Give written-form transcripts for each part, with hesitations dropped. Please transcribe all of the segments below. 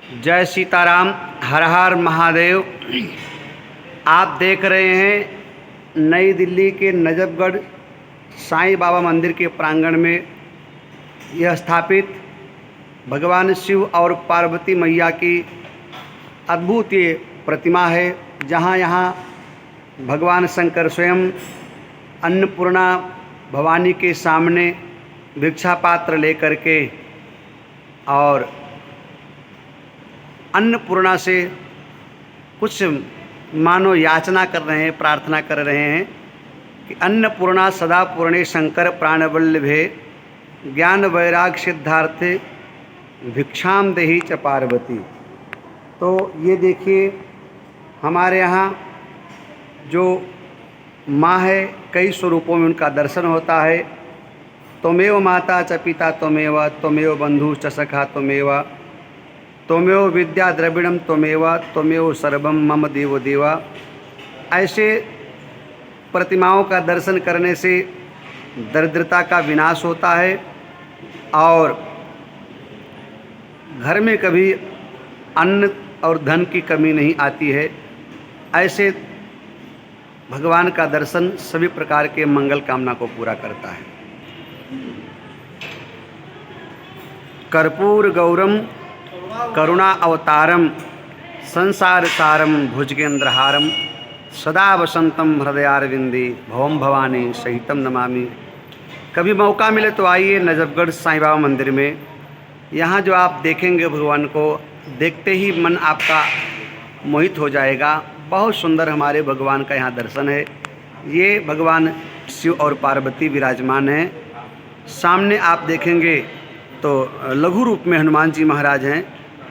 जय सीताराम। हर हर महादेव। आप देख रहे हैं नई दिल्ली के नजफगढ़ साईं बाबा मंदिर के प्रांगण में यह स्थापित भगवान शिव और पार्वती मैया की अद्भुत ये प्रतिमा है, जहाँ यहाँ भगवान शंकर स्वयं अन्नपूर्णा भवानी के सामने भिक्षा पात्र लेकर के और अन्नपूर्णा से कुछ मानो याचना कर रहे हैं, प्रार्थना कर रहे हैं कि अन्नपूर्णा सदा पूर्णे शंकर प्राणवल्लभे ज्ञान वैराग सिद्धार्थे भिक्षाम देहि च पार्वती। तो ये देखिए, हमारे यहाँ जो माँ है, कई स्वरूपों में उनका दर्शन होता है। त्वमेव माता च पिता त्वमेव, त्वमेव बंधु च सखा त्वमेव, त्वमेव विद्या द्रविणम त्वमेव, त्वमेव सर्वम मम देव देवा। ऐसे प्रतिमाओं का दर्शन करने से दरिद्रता का विनाश होता है और घर में कभी अन्न और धन की कमी नहीं आती है। ऐसे भगवान का दर्शन सभी प्रकार के मंगल कामना को पूरा करता है। कर्पूर गौरम करुणा अवतारम संसार सारम भुजगेंद्रहारम सदा वसंतम हृदयारविंदे भवम भवानी सहितम नमामि। कभी मौका मिले तो आइए नजफगढ़ साईं बाबा मंदिर में। यहाँ जो आप देखेंगे भगवान को, देखते ही मन आपका मोहित हो जाएगा। बहुत सुंदर हमारे भगवान का यहाँ दर्शन है। ये भगवान शिव और पार्वती विराजमान हैं। सामने आप देखेंगे तो लघु रूप में हनुमान जी महाराज हैं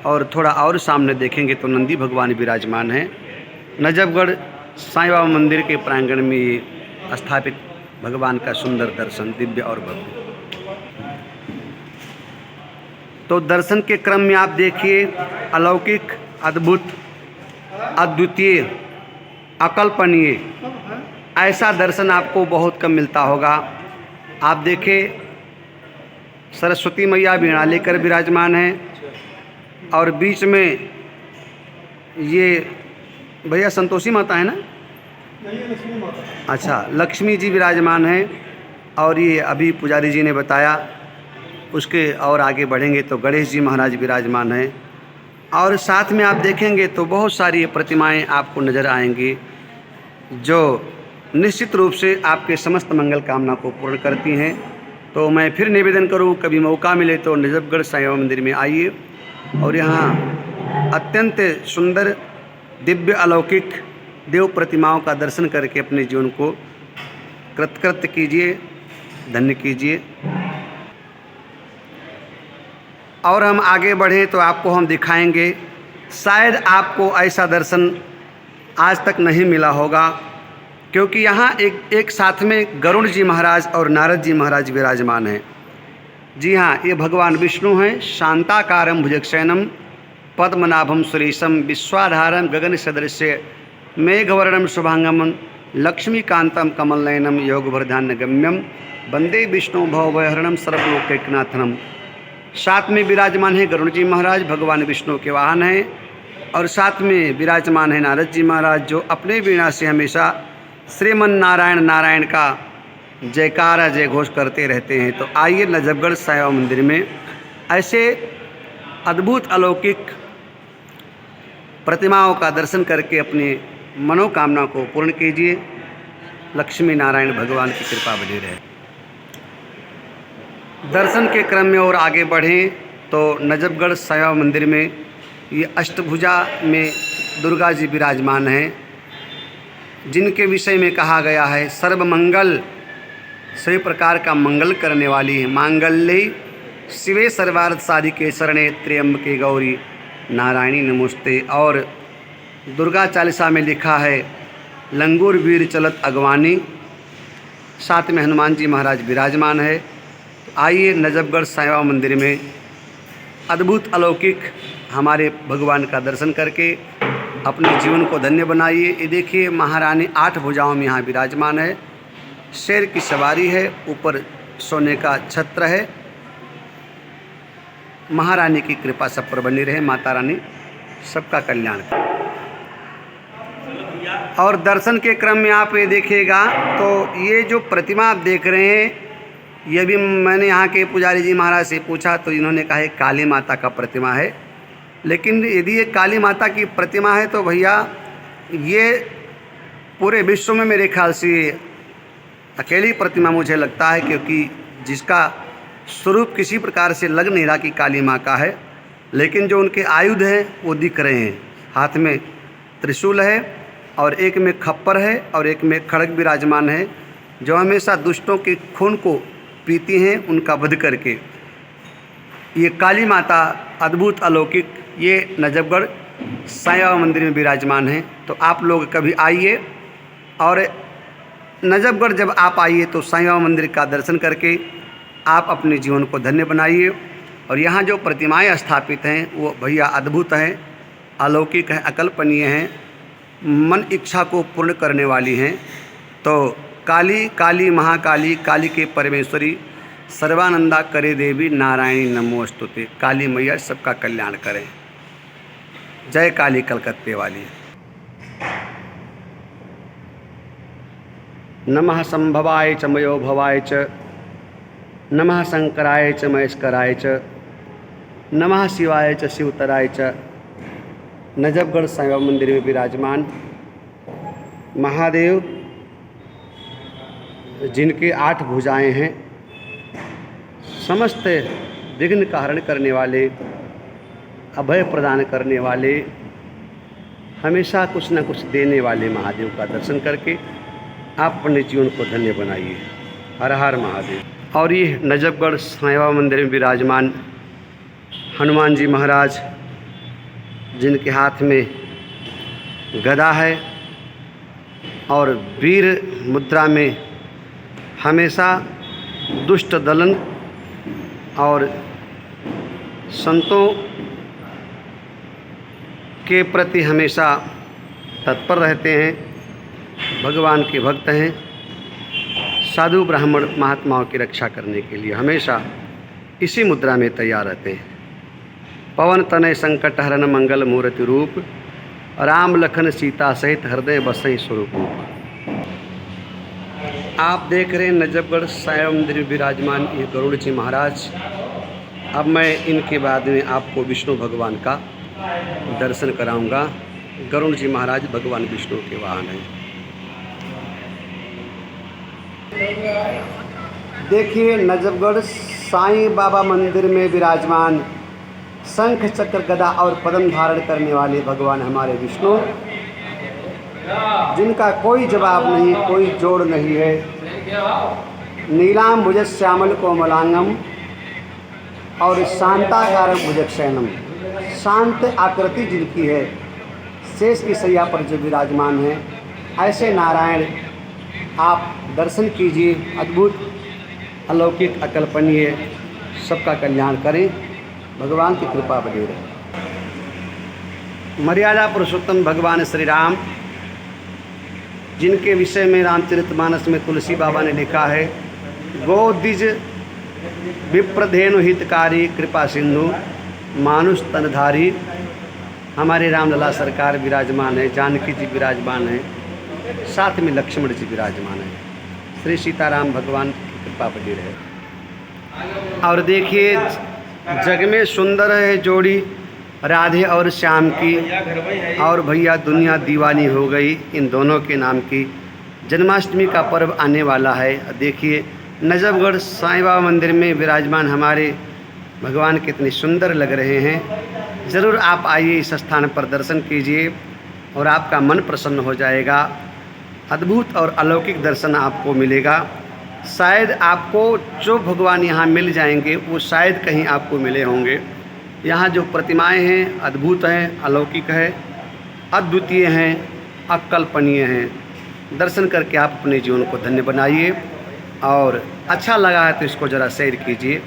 और थोड़ा और सामने देखेंगे तो नंदी भगवान विराजमान हैं। नजफगढ़ साईं बाबा मंदिर के प्रांगण में ये स्थापित भगवान का सुंदर दर्शन दिव्य और भव्य। तो दर्शन के क्रम में आप देखिए, अलौकिक, अद्भुत, अद्वितीय, अकल्पनीय ऐसा दर्शन आपको बहुत कम मिलता होगा। आप देखें, सरस्वती मैया वीणा लेकर विराजमान हैं और बीच में ये भैया संतोषी माता है ना? लक्ष्मी माता। अच्छा, लक्ष्मी जी विराजमान हैं। और ये अभी पुजारी जी ने बताया, उसके और आगे बढ़ेंगे तो गणेश जी महाराज विराजमान हैं। और साथ में आप देखेंगे तो बहुत सारी प्रतिमाएं आपको नज़र आएंगी जो निश्चित रूप से आपके समस्त मंगल कामना को पूर्ण करती हैं। तो मैं फिर निवेदन करूं, कभी मौका मिले तो नजफगढ़ साईं बाबा मंदिर में आइए और यहाँ अत्यंत सुंदर दिव्य अलौकिक देव प्रतिमाओं का दर्शन करके अपने जीवन को कृतकृत्य कीजिए, धन्य कीजिए। और हम आगे बढ़ें तो आपको हम दिखाएंगे, शायद आपको ऐसा दर्शन आज तक नहीं मिला होगा, क्योंकि यहाँ एक साथ में गरुड़ जी महाराज और नारद जी महाराज विराजमान हैं। जी हाँ, ये भगवान विष्णु हैं। शांताकारं भुजगशयनं पद्मनाभं सुरेशं विश्वाधारं गगन सदृश्य मेघवर्णं शुभांगं लक्ष्मीकांतं कमलनयनं योगवर्धान्यगम्यं वंदे विष्णु भवभयहरणं सर्वलोकैकनाथनं। साथ में विराजमान है गरुड़ जी महाराज, भगवान विष्णु के वाहन हैं। और साथ में विराजमान है नारद जी महाराज, जो अपने वीणा से हमेशा श्रीमन नारायण नारायण का जयकारा जय घोष करते रहते हैं। तो आइए नजफगढ़ साईं बाबा मंदिर में ऐसे अद्भुत अलौकिक प्रतिमाओं का दर्शन करके अपनी मनोकामना को पूर्ण कीजिए। लक्ष्मी नारायण भगवान की कृपा बनी रहे। दर्शन के क्रम में और आगे बढ़ें तो नजफगढ़ साईं बाबा मंदिर में ये अष्टभुजा में दुर्गा जी विराजमान हैं, जिनके विषय में कहा गया है सर्वमंगल, सभी प्रकार का मंगल करने वाली है। मांगल्ये शिवे सर्वार्थ साधिके शरणे त्र्यंबके गौरी नारायणी नमोस्ते। और दुर्गा चालीसा में लिखा है लंगूर वीर चलत अगवानी। साथ में हनुमान जी महाराज विराजमान है। तो आइए नजफगढ़ साईं बाबा मंदिर में अद्भुत अलौकिक हमारे भगवान का दर्शन करके अपने जीवन को धन्य बनाइए। ये देखिए, महारानी 8 भुजाओं में यहाँ विराजमान है। शेर की सवारी है, ऊपर सोने का छत्र है महारानी की कृपा सब पर बनी रहे। माता रानी सबका कल्याण करे। और दर्शन के क्रम में आप ये देखिएगा तो ये जो प्रतिमा आप देख रहे हैं, ये भी मैंने यहाँ के पुजारी जी महाराज से पूछा तो इन्होंने कहा है काली माता का प्रतिमा है। लेकिन यदि ये काली माता की प्रतिमा है तो भैया ये पूरे विश्व में मेरे ख्याल से अकेली प्रतिमा मुझे लगता है, क्योंकि जिसका स्वरूप किसी प्रकार से लग नहीं रहा कि काली माँ का है, लेकिन जो उनके आयुध हैं वो दिख रहे हैं। हाथ में त्रिशूल है और एक में खप्पर है और एक में खड़ग विराजमान है, जो हमेशा दुष्टों के खून को पीती हैं उनका वध करके। ये काली माता अद्भुत अलौकिक ये नजफगढ़ साईं बाबा मंदिर में विराजमान है। तो आप लोग कभी आइए और नजफगढ़ जब आप आइए तो साईं बाबा मंदिर का दर्शन करके आप अपने जीवन को धन्य बनाइए। और यहाँ जो प्रतिमाएं स्थापित हैं वो भैया अद्भुत हैं, अलौकिक हैं, अकल्पनीय हैं, मन इच्छा को पूर्ण करने वाली हैं। तो काली काली महाकाली काली के परमेश्वरी सर्वानंदा करे देवी नारायणी नमोस्तुते। काली मैया सबका कल्याण करें। जय काली कलकत्ते वाली। नमः संभवाय च मयो भवाय च, नमः शंकराय च महेश्वराय च, नमः शिवाय च शिवतराय च। नजफगढ़ साईं बाबा मंदिर में विराजमान महादेव, जिनके 8 भुजाएं हैं, समस्त विघ्न का हरण करने वाले, अभय प्रदान करने वाले, हमेशा कुछ न कुछ देने वाले महादेव का दर्शन करके आप अपने जीवन को धन्य बनाइए। हर हर महादेव। और ये नजफगढ़ साईं बाबा मंदिर में विराजमान हनुमान जी महाराज, जिनके हाथ में गदा है और वीर मुद्रा में हमेशा दुष्ट दलन और संतों के प्रति हमेशा तत्पर रहते हैं, भगवान के भक्त हैं, साधु ब्राह्मण महात्माओं की रक्षा करने के लिए हमेशा इसी मुद्रा में तैयार रहते हैं। पवन तनय संकट हरण मंगल मूर्ति रूप, राम लखन सीता सहित हृदय बसई स्वरूप। आप देख रहे हैं नजफगढ़ साईं बाबा मंदिर में विराजमान ये गरुड़ जी महाराज। अब मैं इनके बाद में आपको विष्णु भगवान का दर्शन कराऊंगा। गरुड़ जी महाराज भगवान विष्णु के वाहन हैं। देखिए नजफगढ़ साईं बाबा मंदिर में विराजमान शंख चक्र गदा और पद्म धारण करने वाले भगवान हमारे विष्णु, जिनका कोई जवाब नहीं, कोई जोड़ नहीं है। नीलाम भुज श्यामल कोमलांगम और शांताकारम भुजगशयनम, शांत आकृति जिनकी है, शेष की सैया पर जो विराजमान है, ऐसे नारायण आप दर्शन कीजिए। अद्भुत अलौकिक अकल्पनीय, सबका कल्याण करें, भगवान की कृपा बनी रहे। मर्यादा पुरुषोत्तम भगवान श्री राम, जिनके विषय में रामचरितमानस में तुलसी बाबा ने लिखा है, गो द्विज विप्रधेनु हितकारी कृपा सिंधु मानुष तनधारी। हमारे रामलला सरकार विराजमान है, जानकी जी विराजमान है, साथ में लक्ष्मण जी विराजमान है। श्री सीताराम भगवान की कृपा बनी रहे। और देखिए जग में सुंदर है जोड़ी राधे और श्याम की, और भैया दुनिया दीवानी हो गई इन दोनों के नाम की। जन्माष्टमी का पर्व आने वाला है। देखिए नजफगढ़ साईं बाबा मंदिर में विराजमान हमारे भगवान कितने सुंदर लग रहे हैं। ज़रूर आप आइए, इस स्थान पर दर्शन कीजिए और आपका मन प्रसन्न हो जाएगा। अद्भुत और अलौकिक दर्शन आपको मिलेगा। शायद आपको जो भगवान यहाँ मिल जाएंगे वो शायद कहीं आपको मिले होंगे। यहाँ जो प्रतिमाएं हैं अद्भुत हैं, अलौकिक है, अद्वितीय हैं, अकल्पनीय हैं। दर्शन करके आप अपने जीवन को धन्य बनाइए। और अच्छा लगा है तो इसको ज़रा शेयर कीजिए,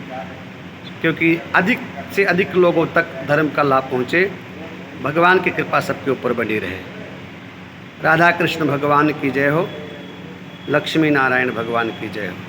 क्योंकि अधिक से अधिक लोगों तक धर्म का लाभ पहुँचे। भगवान की कृपा सबके ऊपर बनी रहे। राधा कृष्ण भगवान की जय हो, लक्ष्मी नारायण भगवान की जय हो।